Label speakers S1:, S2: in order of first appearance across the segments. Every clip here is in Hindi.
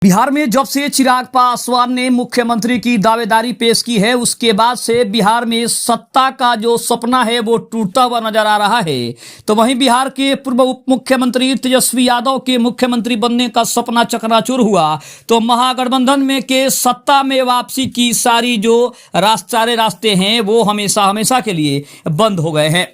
S1: बिहार में जब से चिराग पासवान ने मुख्यमंत्री की दावेदारी पेश की है, उसके बाद से बिहार में सत्ता का जो सपना है वो टूटता हुआ नजर आ रहा है। तो वहीं बिहार के पूर्व उप मुख्यमंत्री तेजस्वी यादव के मुख्यमंत्री बनने का सपना चकनाचूर हुआ। तो महागठबंधन में के सत्ता में वापसी की सारी जो सारे रास्ते हैं वो हमेशा हमेशा के लिए बंद हो गए हैं।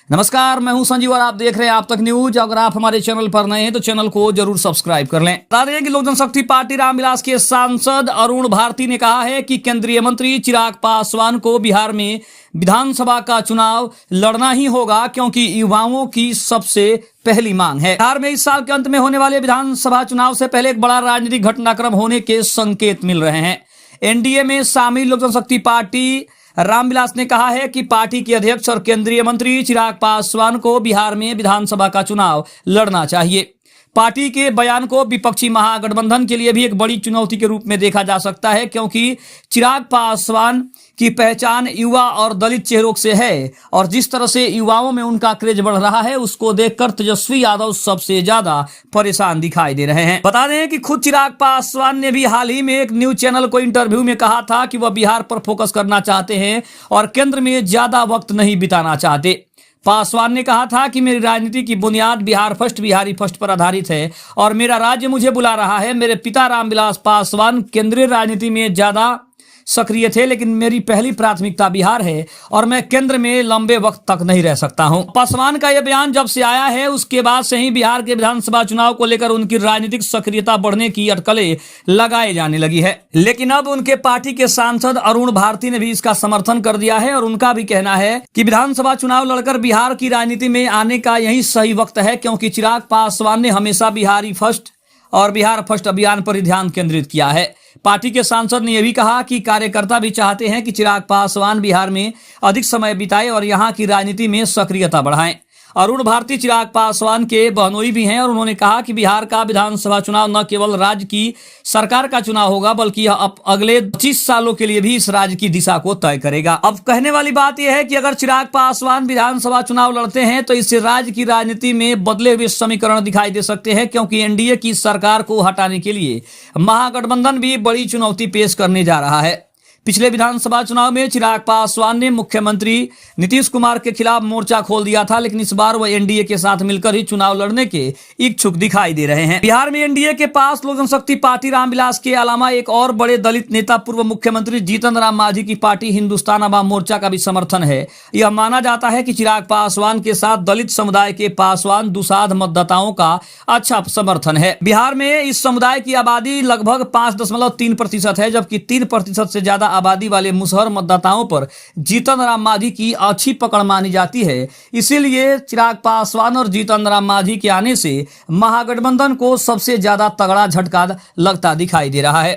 S1: नमस्कार, मैं हूं संजीव और आप देख रहे हैं आप तक न्यूज। अगर आप हमारे चैनल पर नए हैं तो चैनल को जरूर सब्सक्राइब कर लें। बता दें कि लोक जनशक्ति पार्टी रामविलास के सांसद अरुण भारती ने कहा है कि केंद्रीय मंत्री चिराग पासवान को बिहार में विधानसभा का चुनाव लड़ना ही होगा, क्योंकि युवाओं की सबसे पहली मांग है। बिहार में इस साल के अंत में होने वाले विधानसभा चुनाव से पहले एक बड़ा राजनीतिक घटनाक्रम होने के संकेत मिल रहे हैं। एनडीए में शामिल लोक जनशक्ति पार्टी रामविलास ने कहा है कि पार्टी के अध्यक्ष और केंद्रीय मंत्री चिराग पासवान को बिहार में विधानसभा का चुनाव लड़ना चाहिए। पार्टी के बयान को विपक्षी महागठबंधन के लिए भी एक बड़ी चुनौती के रूप में देखा जा सकता है, क्योंकि चिराग पासवान की पहचान युवा और दलित चेहरों से है और जिस तरह से युवाओं में उनका क्रेज बढ़ रहा है उसको देखकर तेजस्वी यादव सबसे ज्यादा परेशान दिखाई दे रहे हैं। बता दें कि खुद चिराग पासवान ने भी हाल ही में एक न्यूज चैनल को इंटरव्यू में कहा था कि वह बिहार पर फोकस करना चाहते हैं और केंद्र में ज्यादा वक्त नहीं बिताना चाहते। पासवान ने कहा था कि मेरी राजनीति की बुनियाद बिहार फर्स्ट, बिहारी फर्स्ट पर आधारित है और मेरा राज्य मुझे बुला रहा है। मेरे पिता रामविलास पासवान केंद्रीय राजनीति में ज्यादा सक्रिय थे, लेकिन मेरी पहली प्राथमिकता बिहार है और मैं केंद्र में लंबे वक्त तक नहीं रह सकता हूं। पासवान का यह बयान जब से आया है उसके बाद से ही बिहार के विधानसभा चुनाव को लेकर उनकी राजनीतिक सक्रियता बढ़ने की अटकलें लगाए जाने लगी है। लेकिन अब उनके पार्टी के सांसद अरुण भारती ने भी इसका समर्थन कर दिया है और उनका भी कहना है कि विधानसभा चुनाव लड़कर बिहार की राजनीति में आने का यही सही वक्त है, क्योंकि चिराग पासवान ने हमेशा बिहारी फर्स्ट और बिहार फर्स्ट अभियान पर ही ध्यान केंद्रित किया है। पार्टी के सांसद ने यह भी कहा कि कार्यकर्ता भी चाहते हैं कि चिराग पासवान बिहार में अधिक समय बिताए और यहां की राजनीति में सक्रियता बढ़ाएं। अरुण भारती चिराग पासवान के बहनोई भी हैं और उन्होंने कहा कि बिहार का विधानसभा चुनाव न केवल राज्य की सरकार का चुनाव होगा, बल्कि यह अब अगले 25 सालों के लिए भी इस राज्य की दिशा को तय करेगा। अब कहने वाली बात यह है कि अगर चिराग पासवान विधानसभा चुनाव लड़ते हैं तो इससे राज्य की राजनीति में बदले हुए समीकरण दिखाई दे सकते हैं, क्योंकि एनडीए की सरकार को हटाने के लिए महागठबंधन भी बड़ी चुनौती पेश करने जा रहा है। पिछले विधानसभा चुनाव में चिराग पासवान ने मुख्यमंत्री नीतीश कुमार के खिलाफ मोर्चा खोल दिया था, लेकिन इस बार वह एनडीए के साथ मिलकर ही चुनाव लड़ने के इच्छुक दिखाई दे रहे हैं। बिहार में एनडीए के पास लोक जनशक्ति पार्टी रामविलास के अलावा एक और बड़े दलित नेता पूर्व मुख्यमंत्री जीतन राम मांझी की पार्टी हिंदुस्तान अवाम मोर्चा का भी समर्थन है। यह माना जाता है कि चिराग पासवान के साथ दलित समुदाय के पासवान दुसाध मतदाताओं का अच्छा समर्थन है। बिहार में इस समुदाय की आबादी लगभग 5.3% है, जबकि 3% से ज्यादा आबादी वाले मुसहर मतदाताओं पर जीतन राम मांझी की अच्छी पकड़ मानी जाती है। इसीलिए चिराग पासवान और जीतन राम मांझी के आने से महागठबंधन को सबसे ज्यादा तगड़ा झटका लगता दिखाई दे रहा है।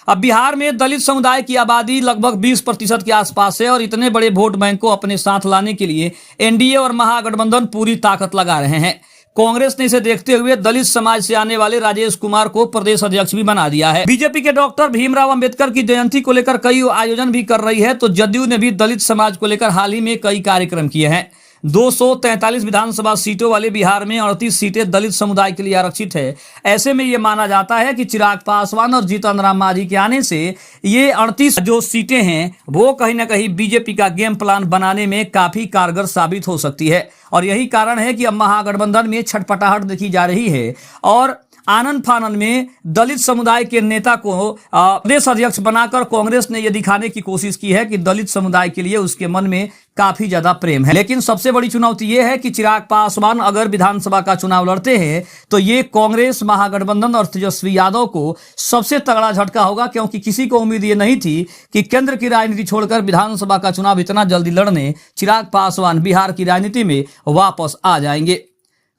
S1: अब बिहार में दलित समुदाय की आबादी लगभग 20% के आसपास है और इतने बड़े वोट बैंक को अपने साथ लाने के लिए एनडीए और महागठबंधन पूरी ताकत लगा रहे हैं। कांग्रेस ने इसे देखते हुए दलित समाज से आने वाले राजेश कुमार को प्रदेश अध्यक्ष भी बना दिया है। बीजेपी के डॉक्टर भीमराव अंबेडकर की जयंती को लेकर कई आयोजन भी कर रही है, तो जदयू ने भी दलित समाज को लेकर हाल ही में कई कार्यक्रम किए हैं। 243 विधानसभा सीटों वाले बिहार में 38 सीटें दलित समुदाय के लिए आरक्षित है। ऐसे में यह माना जाता है कि चिराग पासवान और जीतन राम मांझी के आने से ये 38 जो सीटें हैं वो कहीं ना कहीं बीजेपी का गेम प्लान बनाने में काफी कारगर साबित हो सकती है और यही कारण है कि अब महागठबंधन में छटपटाहट देखी जा रही है और आनंद फानन में दलित समुदाय के नेता को प्रदेश अध्यक्ष बनाकर कांग्रेस ने यह दिखाने की कोशिश की है कि दलित समुदाय के लिए उसके मन में काफी ज्यादा प्रेम है। लेकिन सबसे बड़ी चुनौती यह है कि चिराग पासवान अगर विधानसभा का चुनाव लड़ते हैं तो ये कांग्रेस, महागठबंधन और तेजस्वी यादव को सबसे तगड़ा झटका होगा, क्योंकि किसी को उम्मीद ये नहीं थी कि केंद्र की राजनीति छोड़कर विधानसभा का चुनाव इतना जल्दी लड़ने चिराग पासवान बिहार की राजनीति में वापस आ जाएंगे।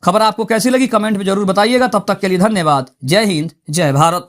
S1: खबर आपको कैसी लगी कमेंट में जरूर बताइएगा। तब तक के लिए धन्यवाद। जय हिंद, जय भारत।